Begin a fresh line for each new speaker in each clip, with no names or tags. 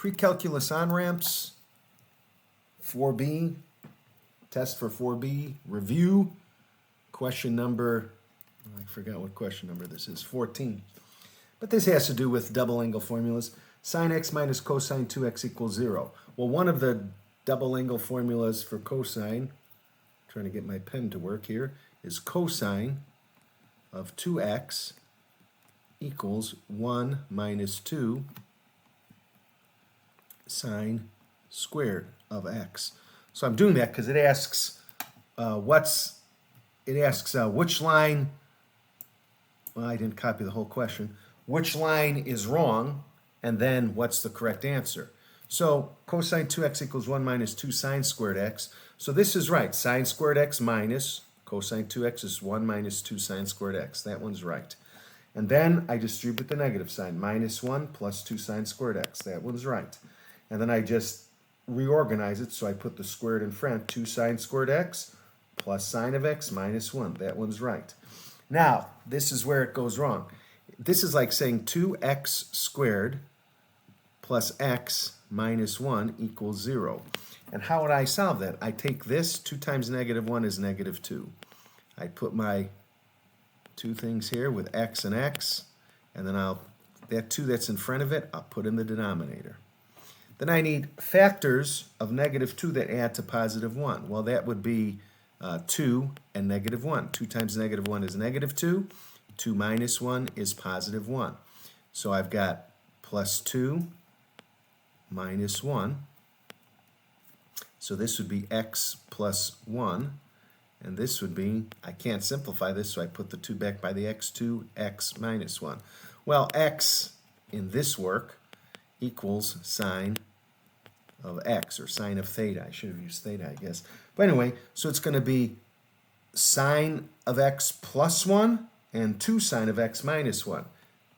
Pre-calculus on-ramps, 4B, test for 4B, review, question number, I forgot what question number this is, 14. But this has to do with double angle formulas. Sine x minus cosine 2x equals 0. Well, one of the double angle formulas for cosine, trying to get my pen to work here, is cosine of 2x equals 1 minus 2 sine squared of x. So I'm doing that because it asks which line, well, I didn't copy the whole question, which line is wrong, and then what's the correct answer. So cosine 2x equals 1 minus 2 sine squared x. So this is right. Sine squared x minus cosine 2x is 1 minus 2 sine squared x. That one's right. And then I distribute the negative sign. Minus 1 plus 2 sine squared x. That one's right. And then I just reorganize it, so I put the squared in front. 2 sine squared x plus sine of x minus 1. That one's right. Now, this is where it goes wrong. This is like saying 2x squared plus x minus 1 equals 0. And how would I solve that? I take this, 2 times negative 1 is negative 2. I put my two things here with x and x, and then that 2 that's in front of it, I'll put in the denominator. Then I need factors of negative 2 that add to positive 1. Well, that would be 2 and negative 1. 2 times negative 1 is negative 2. 2 minus 1 is positive 1. So I've got plus 2 minus 1. So this would be x plus 1. And this would be, I can't simplify this, so I put the 2 back by the x, 2x minus 1. Well, x in this work equals sine of x, or sine of theta. I should have used theta, I guess. But anyway, so it's going to be sine of x plus 1 and 2 sine of x minus 1.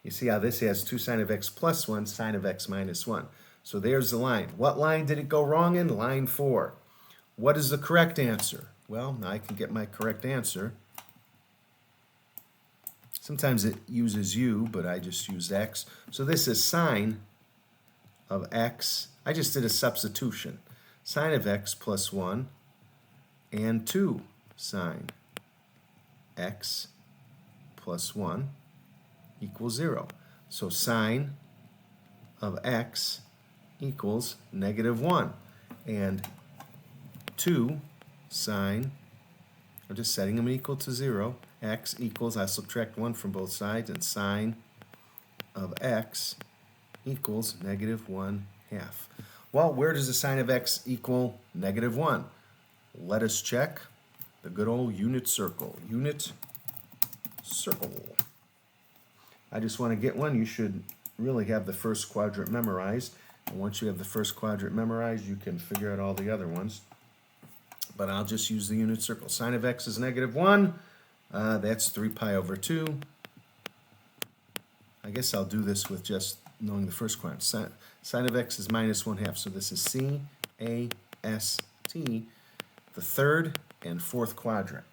You see how this has 2 sine of x plus 1, sine of x minus 1. So there's the line. What line did it go wrong in? Line 4. What is the correct answer? Well, now I can get my correct answer. Sometimes it uses u, but I just used x. So this is sine of x. I just did a substitution. Sine of x plus 1 and 2 sine x plus 1 equals 0. So sine of x equals negative 1. And 2 sine, I'm just setting them equal to 0. X equals, I subtract 1 from both sides, and sine of x equals negative 1/2. Well, where does the sine of x equal negative 1? Let us check the good old unit circle. Unit circle. I just want to get one. You should really have the first quadrant memorized. And once you have the first quadrant memorized, you can figure out all the other ones. But I'll just use the unit circle. Sine of x is negative 1. That's 3 pi over 2. I guess I'll do this with just knowing the first quadrant. Sine of x is minus 1/2. So this is C, A, S, T, the third and fourth quadrant.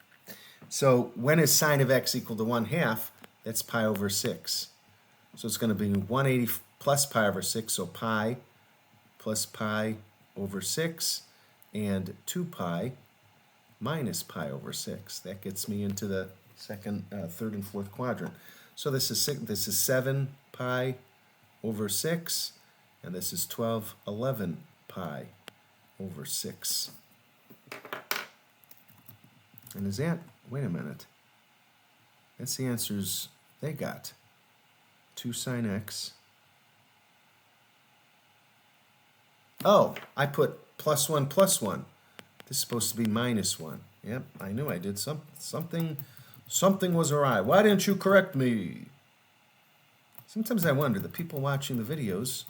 So when is sine of x equal to 1/2? That's pi over 6. So it's going to be 180 plus pi over 6. So pi plus pi over 6. And 2 pi minus pi over 6. That gets me into the second, third, and fourth quadrant. So this is 7 pi over 6, and this is 11 pi over 6. And is that, wait a minute, that's the answers they got. 2 sine x. Oh, I put plus 1 plus 1. This is supposed to be minus 1. Yep, I knew I did something was awry. Why didn't you correct me? Sometimes I wonder, the people watching the videos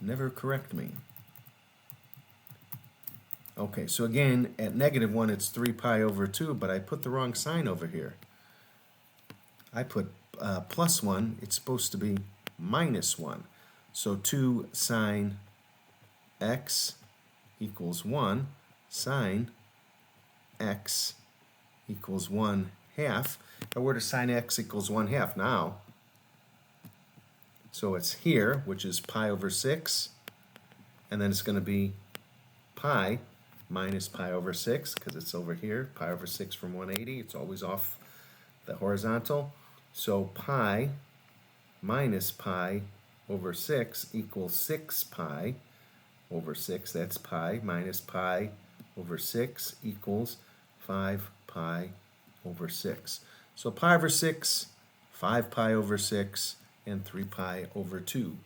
never correct me. Okay, so again, at negative 1, it's 3 pi over 2, but I put the wrong sign over here. I put plus 1. It's supposed to be minus 1. So 2 sine x equals 1, sine x equals 1/2. And where does sine x equals 1/2 now? So it's here, which is pi over 6, and then it's going to be pi minus pi over 6, because it's over here, pi over 6 from 180. It's always off the horizontal. So pi minus pi over 6 equals 6 pi over 6. That's pi minus pi over 6 equals 5 pi over 6. So pi over 6, 5 pi over 6, and 3 pi over 2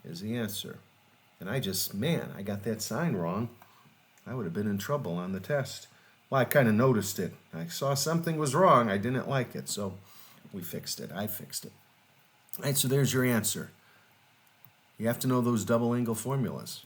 is the answer. And I got that sign wrong. I would have been in trouble on the test. Well, I kind of noticed it. I saw something was wrong. I didn't like it, so we fixed it. I fixed it. All right, so there's your answer. You have to know those double angle formulas.